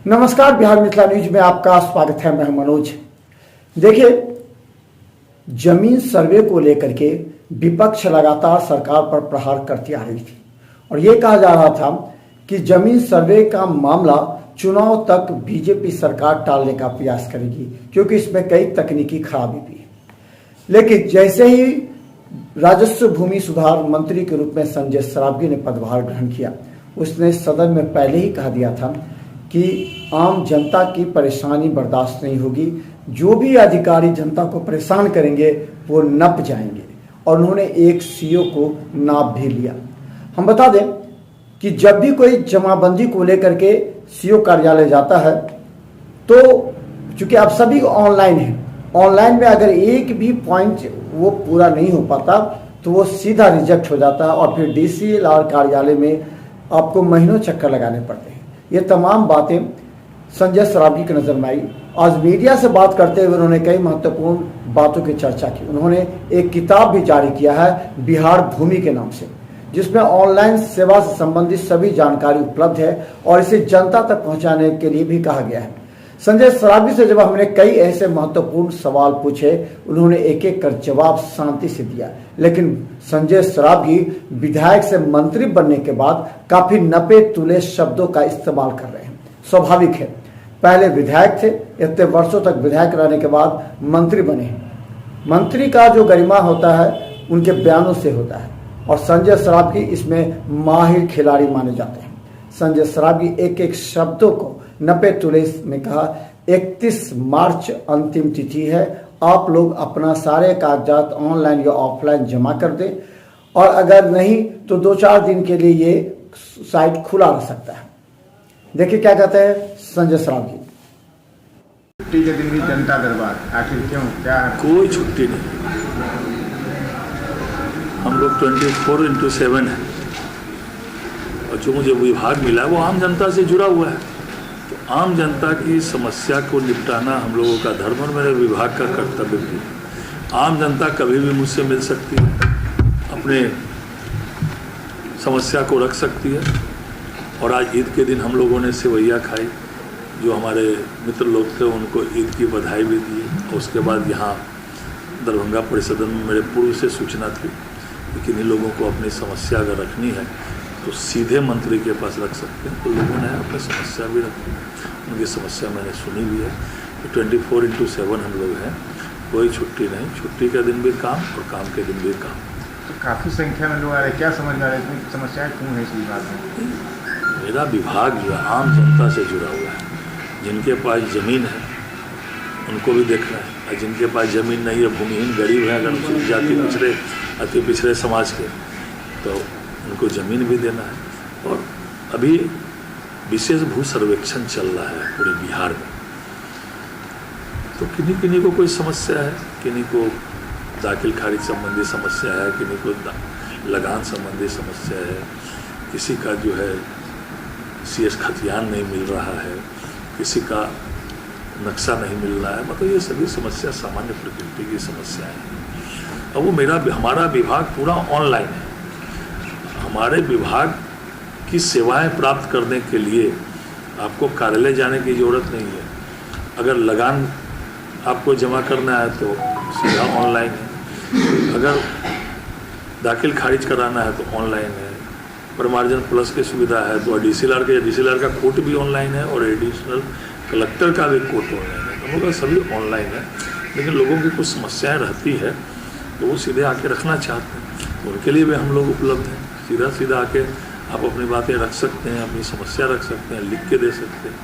नमस्कार, बिहार मिथिला न्यूज में आपका स्वागत है। मैं मनोज। देखिए, जमीन सर्वे को लेकर के विपक्ष लगातार सरकार पर प्रहार करती आ रही थी और ये कहा जा रहा था कि जमीन सर्वे का मामला चुनाव तक बीजेपी सरकार टालने का प्रयास करेगी क्योंकि इसमें कई तकनीकी खराबी भी है। लेकिन जैसे ही राजस्व भूमि सुधार मंत्री के रूप में संजय सरावगी ने पदभार ग्रहण किया, उसने सदन में पहले ही कहा दिया था कि आम जनता की परेशानी बर्दाश्त नहीं होगी, जो भी अधिकारी जनता को परेशान करेंगे वो नप जाएंगे। और उन्होंने एक सीओ को नाप भी लिया। हम बता दें कि जब भी कोई जमाबंदी को लेकर के सीओ कार्यालय जाता है तो चूंकि आप सभी ऑनलाइन है, ऑनलाइन में अगर एक भी पॉइंट वो पूरा नहीं हो पाता तो वो सीधा रिजेक्ट हो जाता है और फिर डीसीएलआर कार्यालय में आपको महीनों चक्कर लगाने पड़ते हैं। ये तमाम बातें संजय सरावगी की नज़र में आई। आज मीडिया से बात करते हुए उन्होंने कई महत्वपूर्ण बातों की चर्चा की। उन्होंने एक किताब भी जारी किया है बिहार भूमि के नाम से, जिसमें ऑनलाइन सेवा से संबंधित सभी जानकारी उपलब्ध है और इसे जनता तक पहुंचाने के लिए भी कहा गया है। संजय सरावगी से जब हमने कई ऐसे महत्वपूर्ण सवाल पूछे, उन्होंने एक एक कर जवाब शांति से दिया। लेकिन संजय सरावगी विधायक से मंत्री बनने के बाद काफी नपे तुले शब्दों का इस्तेमाल कर रहे हैं। स्वाभाविक है, पहले विधायक थे, इतने वर्षों तक विधायक रहने के बाद मंत्री बने। मंत्री का जो गरिमा होता है उनके बयानों से होता है और संजय सरावगी इसमें माहिर खिलाड़ी माने जाते हैं। संजय सरावगी एक एक शब्दों को नपे तुले में कहा। 31 मार्च अंतिम तिथि है, आप लोग अपना सारे कागजात ऑनलाइन या ऑफलाइन जमा कर दें और अगर नहीं तो 2-4 दिन के लिए ये साइट खुला रह सकता है। देखिए क्या कहते हैं संजय सरावगी। छुट्टी के दिन भी जनता दरबार, आखिर क्यों, क्या है? कोई छुट्टी नहीं। हम लोग 24x7 है और जो मुझे विभाग मिला वो आम जनता से जुड़ा हुआ है। तो आम जनता की समस्या को निपटाना हम लोगों का धर्म और मेरे विभाग का कर्तव्य भी है। आम जनता कभी भी मुझसे मिल सकती है, अपने समस्या को रख सकती है। और आज ईद के दिन हम लोगों ने सेवैया खाई, जो हमारे मित्र लोग थे उनको ईद की बधाई भी दी। और उसके बाद यहाँ दरभंगा परिषद में मेरे पूर्व से सूचना थी कि किन्हीं लोगों को अपनी समस्या अगर रखनी है तो सीधे मंत्री के पास रख सकते हैं। तो लोगों ने अपनी समस्या भी रखी, उनकी समस्या मैंने सुनी भी है। तो 24x7 हम लोग हैं, कोई छुट्टी नहीं। छुट्टी का दिन भी काम और काम के दिन भी काम। तो काफ़ी संख्या में लोग आ रहे, क्या समझ में आ रहे हैं, समस्याएं क्यों है इस विभाग में? मेरा विभाग जो है आम जनता से जुड़ा हुआ है। जिनके पास ज़मीन है उनको भी देखना है और जिनके पास ज़मीन नहीं है, भूमिहीन गरीब है, अगर अनुसूचित जाति पिछड़े अति पिछड़े समाज के, तो उनको ज़मीन भी देना है। और अभी विशेष भू सर्वेक्षण चल रहा है पूरे बिहार में। तो किन्हीं किन्हीं को कोई समस्या है, किन्हीं को दाखिल खारिज संबंधी समस्या है, किन्हीं को लगान संबंधी समस्या है, किसी का जो है CS खतियान नहीं मिल रहा है, किसी का नक्शा नहीं मिल रहा है। मतलब ये सभी समस्या सामान्य प्रकृति की समस्याएं हैं। अब वो हमारा विभाग पूरा ऑनलाइन है। हमारे विभाग की सेवाएं प्राप्त करने के लिए आपको कार्यालय जाने की ज़रूरत नहीं है। अगर लगान आपको जमा करना है तो सीधा ऑनलाइन है, अगर दाखिल खारिज कराना है तो ऑनलाइन है, प्रमार्जन प्लस की सुविधा है तो DCLR का कोर्ट भी ऑनलाइन है और एडिशनल कलेक्टर का भी कोर्ट ऑनलाइन है। हम लोग का सभी ऑनलाइन है। लेकिन लोगों की कुछ समस्याएं रहती है तो वो सीधे आके रखना चाहते हैं, तो उनके लिए भी हम लोग उपलब्ध हैं। सीधा आके आप अपनी बातें रख सकते हैं, अपनी समस्या रख सकते हैं, लिख के दे सकते हैं।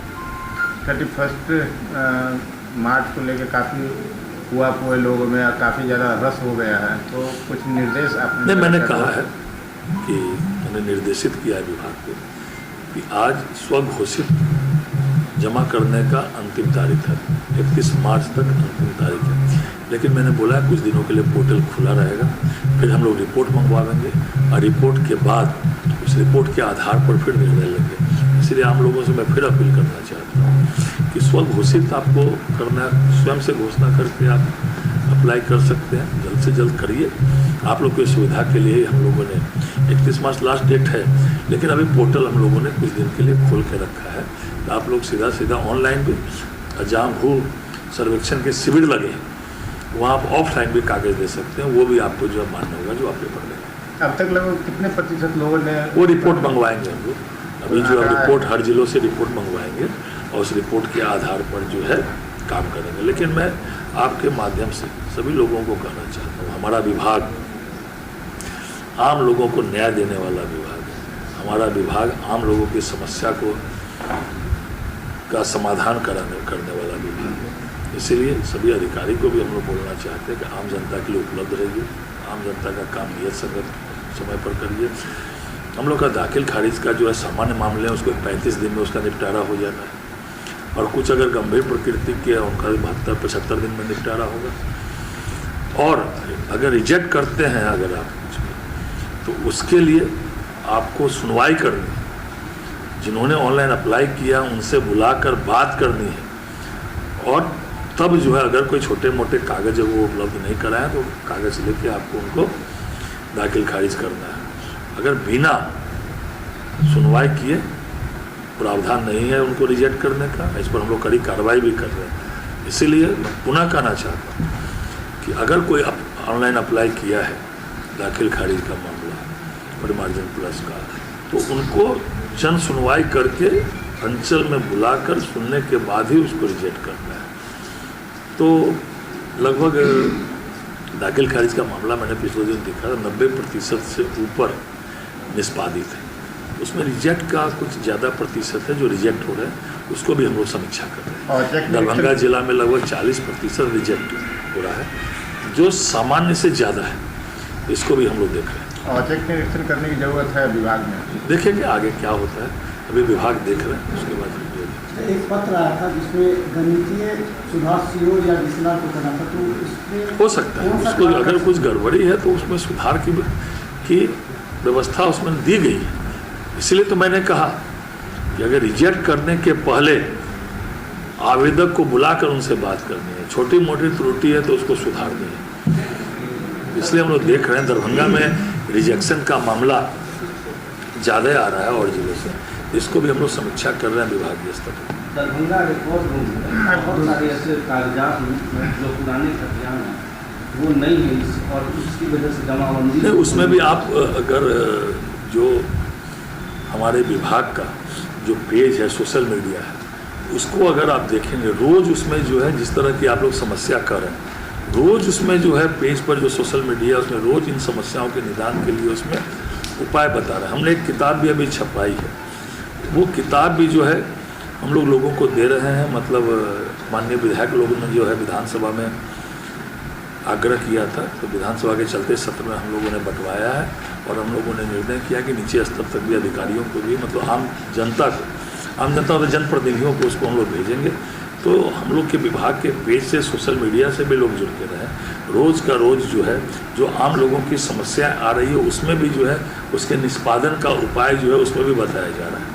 31 मार्च को लेकर काफ़ी हुआ पूरे लोगों में, काफ़ी ज़्यादा रस हो गया है। तो कुछ निर्देश आपने? मैंने कहा है कि मैंने निर्देशित किया है विभाग को कि आज स्वघोषित जमा करने का अंतिम तारीख है, 31 मार्च तक अंतिम तारीख है। लेकिन मैंने बोला है कुछ दिनों के लिए पोर्टल खुला रहेगा, फिर हम लोग रिपोर्ट मंगवाएंगे और रिपोर्ट के बाद उस रिपोर्ट के आधार पर फिर निर्णय लेंगे। इसलिए आम लोगों से मैं फिर अपील करना चाहता हूँ कि स्वघोषित आपको करना, स्वयं से घोषणा करके आप अप्लाई कर सकते हैं, जल्द से जल्द करिए। आप लोग की सुविधा के लिए हम लोगों ने 31 मार्च लास्ट डेट है, लेकिन अभी पोर्टल हम लोगों ने कुछ दिन के लिए खोल के रखा है। तो आप लोग सीधा ऑनलाइन भी, जहाँ भू सर्वेक्षण के शिविर लगे वहाँ आप ऑफलाइन भी कागज दे सकते हैं, वो भी आपको जो है मान्य होगा जो आप पेपर देंगे। अब तक लगभग कितने प्रतिशत लोगों ने वो रिपोर्ट मंगवाएंगे हम लोग, अभी जो रिपोर्ट हर जिलों से रिपोर्ट मंगवाएंगे और उस रिपोर्ट के आधार पर जो है काम करेंगे। लेकिन मैं आपके माध्यम से सभी लोगों को कहना चाहता हूँ, हमारा विभाग आम लोगों को न्याय देने वाला विभाग है। हमारा विभाग आम लोगों की समस्या का समाधान करने वाला विभाग है। इसीलिए सभी अधिकारी को भी हम लोग बोलना चाहते हैं कि आम जनता के लिए उपलब्ध रहिए, आम जनता का काम नियत समय पर करिए। हम लोग का दाखिल खारिज का जो है सामान्य मामले हैं उसको 35 दिन में उसका निपटारा हो जाना है, और कुछ अगर गंभीर प्रकृति के है उनका 72-75 दिन में निपटारा होगा। और अगर रिजेक्ट करते हैं अगर आप कुछ तो उसके लिए आपको सुनवाई करनी है, जिन्होंने ऑनलाइन अप्लाई किया उनसे बुलाकर बात करनी है, और तब जो है अगर कोई छोटे मोटे कागज वो उपलब्ध नहीं कराएं तो कागज लेके आपको उनको दाखिल खारिज करना है। अगर बिना सुनवाई किए, प्रावधान नहीं है उनको रिजेक्ट करने का, इस पर हम लोग कड़ी कार्रवाई भी कर रहे हैं। इसीलिए मैं पुनः कहना चाहता हूँ कि अगर कोई ऑनलाइन अप्लाई किया है दाखिल खारिज का मामला परिमार्जन प्लस का, तो उनको जन सुनवाई करके अंचल में बुलाकर सुनने के बाद ही उसको रिजेक्ट करना है। तो लगभग दाखिल खारिज का मामला मैंने पिछले दिन देखा था 90% से ऊपर निष्पादित है। उसमें रिजेक्ट का कुछ ज़्यादा प्रतिशत है जो रिजेक्ट हो रहे हैं, उसको भी हम लोग समीक्षा कर रहे हैं। दरभंगा जिला में लगभग 40% रिजेक्ट हो रहा है, जो सामान्य से ज़्यादा है, इसको भी हम लोग देख रहे हैं। औचक निरीक्षण करने की जरूरत है विभाग में, देखेंगे आगे क्या होता है, अभी विभाग देख रहे हैं, उसके बाद एक पत्र आया था जिसमें गणितीय सुधार सीओ या विशेषज्ञ को करना था, तो इसमें हो सकता है उसको अगर कुछ गड़बड़ी है तो उसमें सुधार की व्यवस्था उसमें दी गई है। इसलिए तो मैंने कहा कि अगर रिजेक्ट करने के पहले आवेदक को बुलाकर उनसे बात करनी है, छोटी मोटी त्रुटि है तो उसको सुधारनी है। इसलिए हम लोग देख रहे हैं दरभंगा में रिजेक्शन का मामला ज़्यादा आ रहा है और जिलों से, इसको भी हम लोग समीक्षा कर रहे हैं विभागीय स्तर पर। दरभंगा रिकॉर्ड रूम में बहुत सारे ऐसे कागजात जो पुराने खतियान हैं वो नहीं है और उसकी वजह से जमाबंदी नहीं, उसमें भी आप अगर जो हमारे विभाग का जो पेज है सोशल मीडिया है, उसको अगर आप देखेंगे रोज़ उसमें जो है जिस तरह की आप लोग समस्या कर रहे हैं, रोज़ उसमें जो है पेज पर जो सोशल मीडिया उसमें रोज़ इन समस्याओं के निदान के लिए उसमें उपाय बता रहे हैं। हमने एक किताब भी अभी छपवाई है, वो किताब भी जो है हम लोगों को दे रहे हैं। मतलब माननीय विधायक लोगों ने जो है विधानसभा में आग्रह किया था, तो विधानसभा के चलते सत्र में हम लोगों ने बंटवाया है और हम लोगों ने निर्णय किया कि नीचे स्तर तक भी अधिकारियों को भी, मतलब आम जनता और जनप्रतिनिधियों को उसको हम लोग भेजेंगे। तो हम लोग के विभाग के पेज से सोशल मीडिया से भी लोग जुड़ के रहें, रोज़ का रोज़ जो है जो आम लोगों की समस्या आ रही है उसमें भी जो है उसके निष्पादन का उपाय जो है उसमें भी बताया जा रहा है।